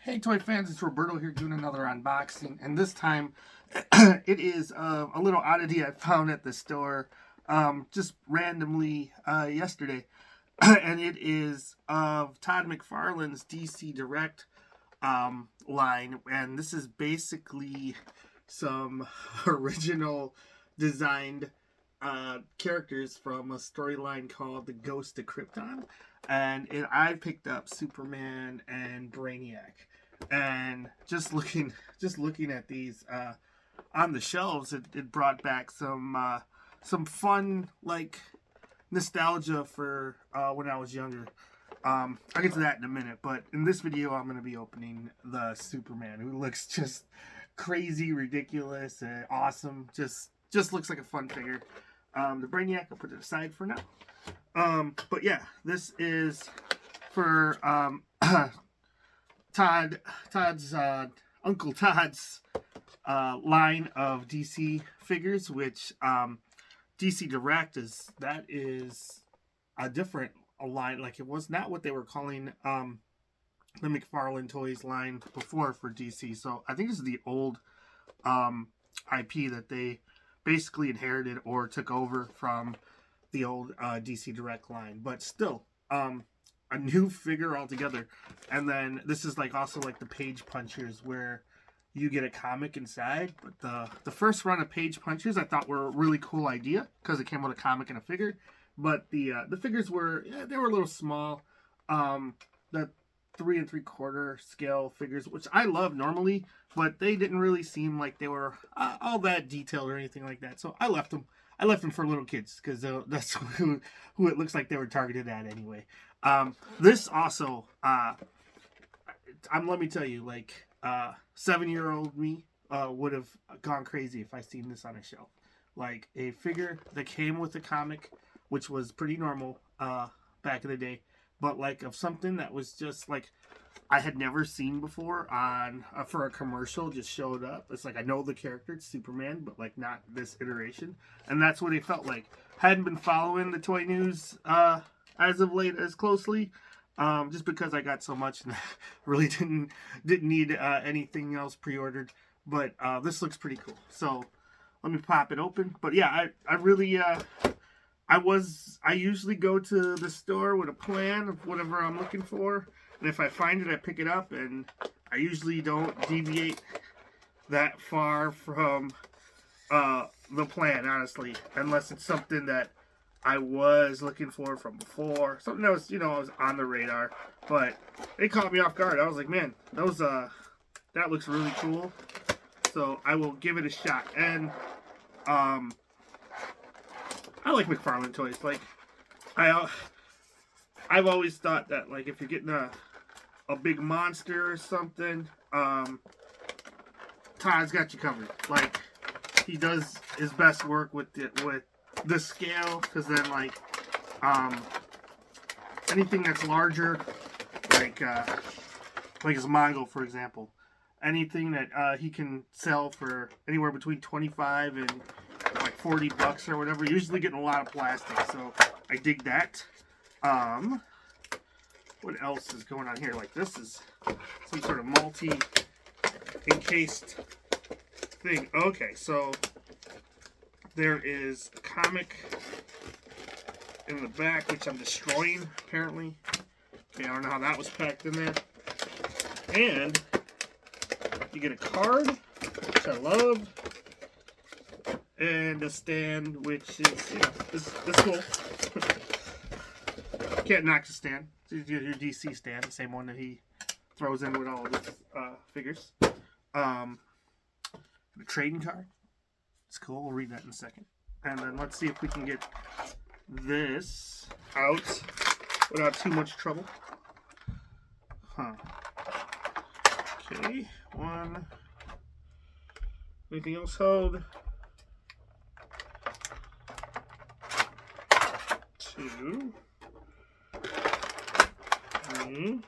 Hey toy fans, it's Roberto here doing another unboxing, and this time it is a little oddity I found at the store just randomly yesterday, and it is of Todd McFarlane's DC Direct line, and this is basically some original designed characters from a storyline called The Ghost of Krypton, and I picked up Superman and Brainiac. And just looking at these on the shelves, it brought back some fun, like, nostalgia for when I was younger. I'll get to that in a minute, but in this video I'm going to be opening the Superman, who looks just crazy, ridiculous, and awesome. Just looks like a fun figure. The Brainiac, I'll put it aside for now. But yeah, this is for Todd's Uncle Todd's line of DC figures, which DC Direct is a different line. Like, it was not what they were calling the McFarlane Toys line before for DC. So I think this is the old IP that they basically inherited or took over from the old DC Direct line, but still a new figure altogether. And then this is like also like the page punchers, where you get a comic inside. But the first run of page punchers I thought were a really cool idea because it came with a comic and a figure. But the figures were, they were a little small. The 3 3/4 scale figures, which I love normally, but they didn't really seem like they were all that detailed or anything like that. So I left them. I left them for little kids because that's who it looks like they were targeted at anyway. This also, let me tell you, like, 7-year-old me would have gone crazy if I seen this on a shelf. Like, a figure that came with a comic, which was pretty normal back in the day, but like of something that was just like I had never seen before on for a commercial, just showed up. It's like, I know the character, it's Superman, but like not this iteration. And that's what it felt like. Hadn't been following the toy news as of late as closely, just because I got so much and really didn't need anything else pre-ordered. But this looks pretty cool. So let me pop it open. But yeah, I really I usually go to the store with a plan of whatever I'm looking for. And if I find it, I pick it up, and I usually don't deviate that far from the plan, honestly, unless it's something that I was looking for from before, something that was, I was on the radar. But it caught me off guard. I was like, man, that looks really cool. So I will give it a shot. And I like McFarlane Toys. Like, I've always thought that, like, if you're getting a big monster or something, Todd's got you covered. Like, he does his best work with the scale, because then, like, anything that's larger, like his Mongol, for example, anything that he can sell for anywhere between 25 and like $40 or whatever, usually getting a lot of plastic, so I dig that. What else is going on here? Like, this is some sort of multi-encased thing. Okay, so there is a comic in the back, which I'm destroying, apparently. Okay, I don't know how that was packed in there. And you get a card, which I love, and a stand, which is, this cool. Can't knock the stand. It's your DC stand, the same one that he throws in with all of his figures. The trading card. It's cool. We'll read that in a second. And then let's see if we can get this out without too much trouble. Okay, one. Anything else hold? Two. Three.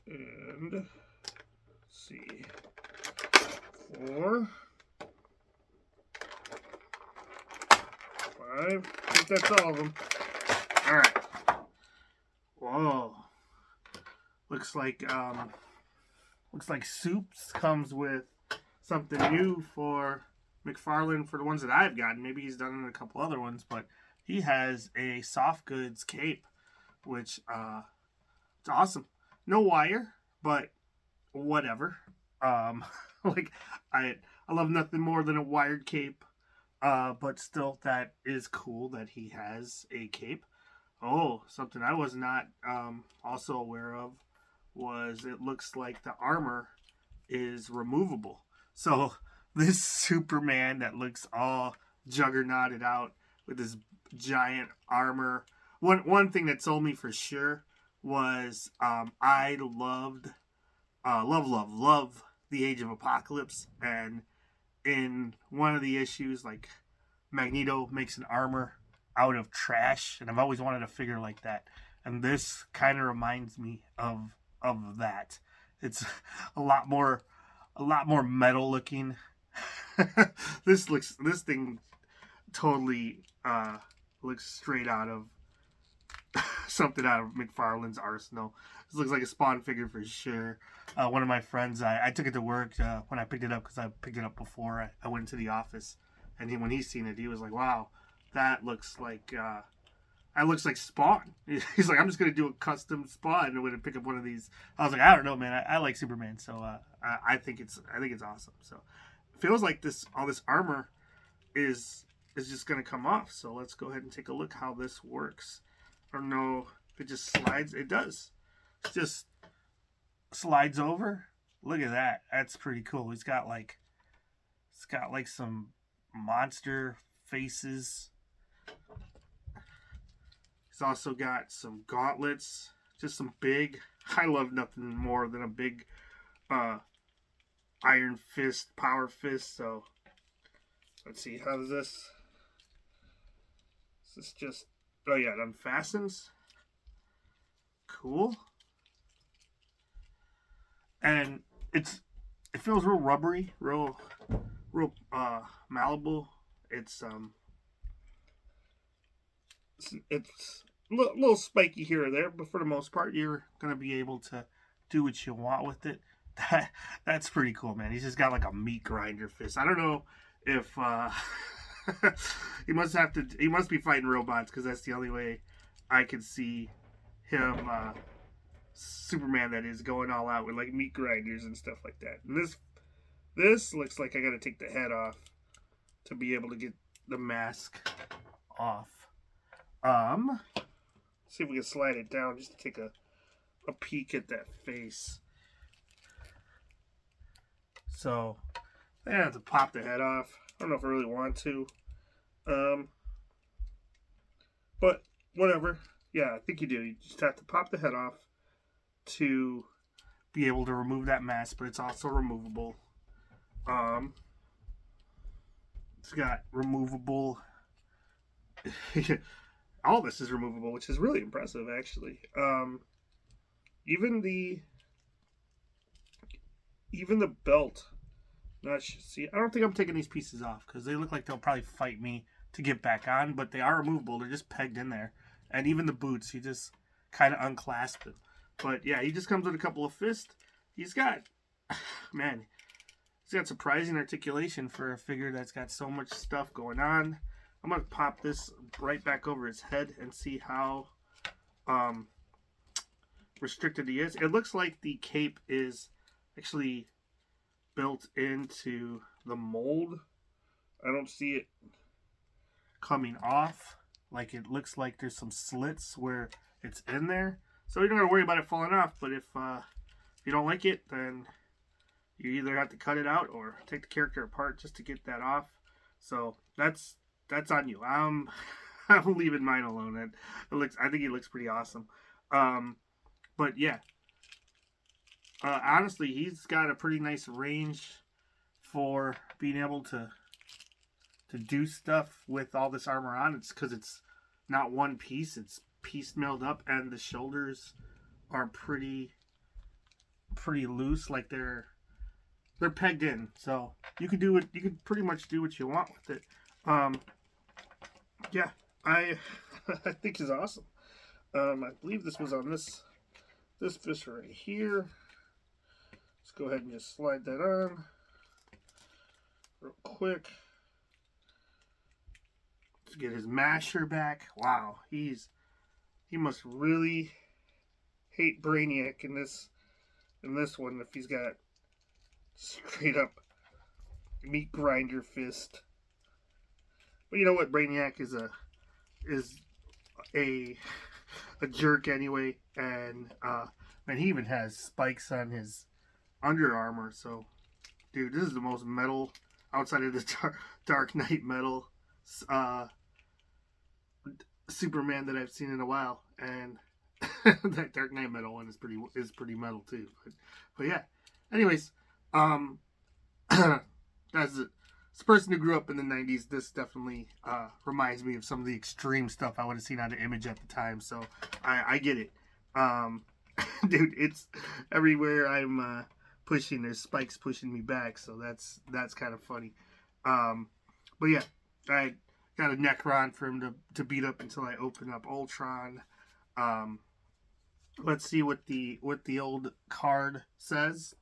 And let's see. 4. 5. I think that's all of them. Alright. Whoa. Look looks like Soups comes with something new for McFarlane for the ones that I've gotten. Maybe he's done a couple other ones, but he has a soft goods cape, which it's awesome. No wire, but whatever. Like I love nothing more than a wired cape. But still, that is cool that he has a cape. Oh, something I was not also aware of was it looks like the armor is removable. So this Superman that looks all juggernauted out with this giant armor. One thing that sold me for sure was I love the Age of Apocalypse, and in one of the issues, like Magneto makes an armor out of trash, and I've always wanted a figure like that. And this kind of reminds me of that. It's a lot more metal looking. This thing totally looks straight out of something out of McFarlane's arsenal. This looks like a Spawn figure for sure. One of my friends, I took it to work when I picked it up, because I picked it up before I went to the office. And when he seen it, he was like, "Wow, that looks like Spawn." He's like, "I'm just gonna do a custom Spawn and I'm gonna pick up one of these." I was like, "I don't know, man. I like Superman, so I think it's awesome." So it feels like all this armor is just gonna come off. So let's go ahead and take a look how this works. I don't know if it just slides. It does. It just slides over. Look at that. That's pretty cool. It's got like some monster faces. It's also got some gauntlets. Just some big. I love nothing more than a big iron fist, power fist. So let's see. How does this? Is this just? Oh yeah, it unfastens. Cool. And it feels real rubbery, real malleable. It's a little spiky here or there, but for the most part, you're gonna be able to do what you want with it. That's pretty cool, man. He's just got like a meat grinder fist. I don't know if he must be fighting robots, because that's the only way I could see him. Superman, that is, going all out with like meat grinders and stuff like that. And this looks like I gotta take the head off to be able to get the mask off. See if we can slide it down just to take a peek at that face. So I have to pop the head off. I don't know if I really want to. But whatever. Yeah, I think you do. You just have to pop the head off to be able to remove that mask, but it's also removable. It's got removable. All this is removable, which is really impressive, actually. Even the belt. See, I don't think I'm taking these pieces off, because they look like they'll probably fight me to get back on, but they are removable. They're just pegged in there. And even the boots, you just kind of unclasp it. But yeah, he just comes with a couple of fists. He's got surprising articulation for a figure that's got so much stuff going on. I'm going to pop this right back over his head and see how restricted he is. It looks like the cape is actually built into the mold. I don't see it coming off. Like, it looks like there's some slits where it's in there. So you don't got to worry about it falling off. But if you don't like it, then you either have to cut it out or take the character apart just to get that off. So that's on you. I'm leaving mine alone. I think he looks pretty awesome. But yeah, honestly, he's got a pretty nice range for being able to do stuff with all this armor on. It's because it's not one piece; it's piecemealed up, and the shoulders are pretty loose, like they're pegged in. So you could pretty much do what you want with it. Yeah, I think he's awesome. I believe this was on this this fist right here. Let's go ahead and just slide that on real quick. Let's get his masher back. Wow, he must really hate Brainiac in this one if he's got straight up meat grinder fist. But you know what? Brainiac is a jerk anyway, and man, he even has spikes on his Under Armour. So, dude, this is the most metal outside of the Dark Knight metal Superman that I've seen in a while, and that Dark Knight metal one is pretty metal too. But yeah. Anyways, as a person who grew up in the 90s, this definitely reminds me of some of the extreme stuff I would have seen on the Image at the time. So I get it. Dude, it's everywhere I'm pushing, there's spikes pushing me back, so that's kind of funny. But yeah, I got a Necron for him to beat up until I open up Ultron. Let's see what the old card says.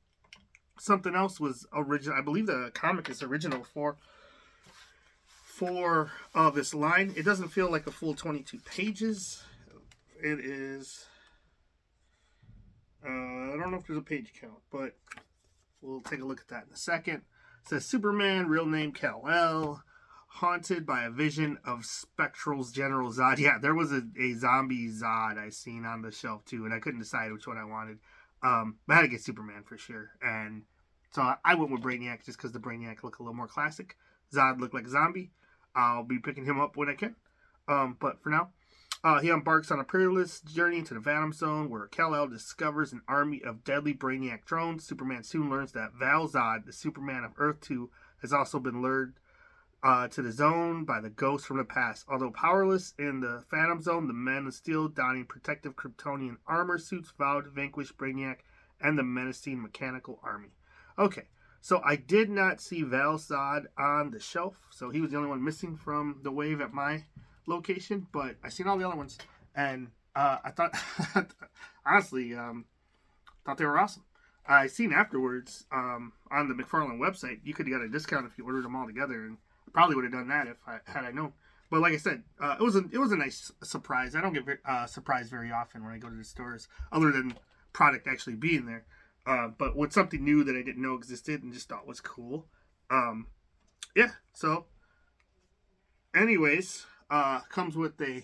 Something else was original. I believe the comic is original for this line. It doesn't feel like a full 22 pages. It is. I don't know if there's a page count, but we'll take a look at that in a second. It says Superman, real name Kal-El, haunted by a vision of Spectral's General Zod. Yeah, there was a zombie Zod I seen on the shelf too, and I couldn't decide which one I wanted. But I had to get Superman for sure, and so I went with Brainiac just because the Brainiac looked a little more classic. Zod looked like a zombie. I'll be picking him up when I can. But for now, he embarks on a perilous journey into the Phantom Zone, where Kal-El discovers an army of deadly Brainiac drones. Superman soon learns that Val-Zod, the Superman of Earth 2, has also been lured to the zone by the ghosts from the past. Although powerless in the Phantom Zone, the Men of Steel, donning protective Kryptonian armor suits, vow to vanquish Brainiac and the menacing mechanical army. Okay, so I did not see Val-Zod on the shelf, so he was the only one missing from the wave at my location, but I seen all the other ones, and I thought, honestly, thought they were awesome. I seen afterwards on the McFarlane website, you could have got a discount if you ordered them all together, and probably would have done that if I known. But like I said, it was a nice surprise. I don't get surprised very often when I go to the stores, other than product actually being there. But with something new that I didn't know existed and just thought was cool. Yeah. So, anyways, comes with a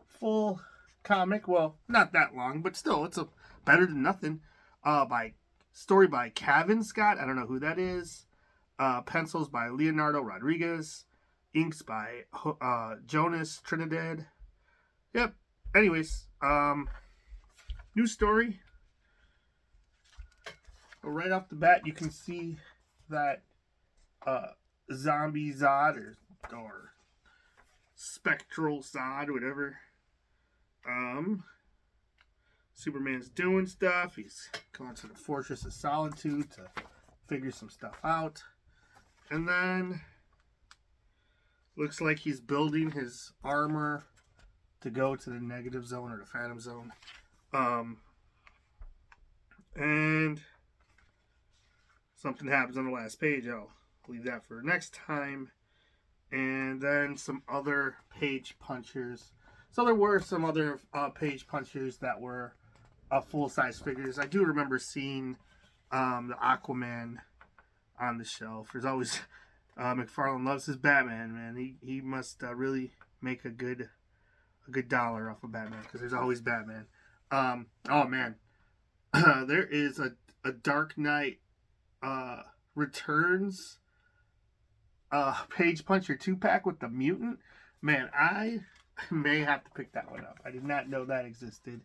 full comic. Well, not that long, but still, it's better than nothing. Story by Kevin Scott. I don't know who that is. Pencils by Leonardo Rodriguez. Inks by Jonas Trinidad. Yep. Anyways, new story. Right off the bat, you can see that Zombie Zod or Spectral Zod, whatever. Superman's doing stuff. He's going to the Fortress of Solitude to figure some stuff out. And then looks like he's building his armor to go to the negative zone or the Phantom Zone. And something happens on the last page. I'll leave that for next time. And then some other page punchers. So there were some other page punchers that were full-size figures. I do remember seeing the Aquaman on the shelf. There's always McFarlane loves his Batman, man. He must really make a good dollar off of Batman, because there's always Batman. Oh man, there is a Dark Knight Returns page puncher 2-pack with the mutant. Man, I may have to pick that one up. I did not know that existed,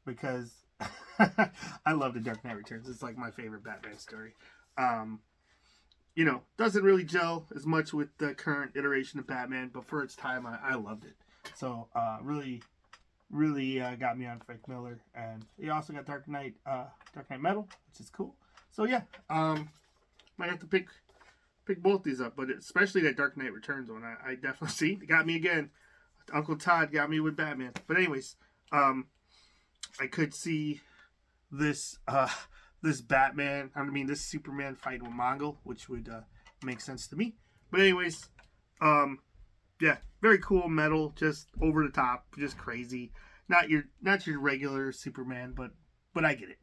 because I love the Dark Knight Returns. It's like my favorite Batman story. Doesn't really gel as much with the current iteration of Batman, but for its time, I loved it. So, really got me on Frank Miller, and he also got Dark Knight Metal, which is cool. So yeah, might have to pick both these up, but especially that Dark Knight Returns one. I definitely see. It got me again. Uncle Todd got me with Batman. But anyways, I could see this this Batman, I mean this Superman fighting with Mongol, which would make sense to me. But anyways, yeah, very cool metal, just over the top, just crazy. Not your regular Superman, but I get it.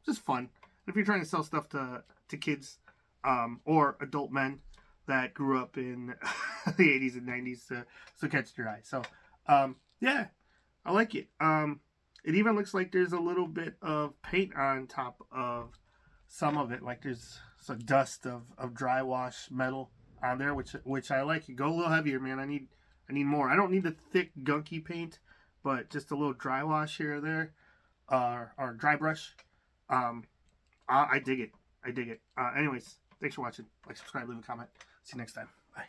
Just fun. If you're trying to sell stuff to kids, or adult men that grew up in the 80s and 90s, so catch your eye. So, yeah, I like it. It even looks like there's a little bit of paint on top of some of it, like there's some dust of dry wash metal on there, which I like. You go a little heavier, man. I need more. I don't need the thick gunky paint, but just a little dry wash here or there, or dry brush. I dig it. I dig it. Anyways, thanks for watching. Like, subscribe, leave a comment. See you next time. Bye.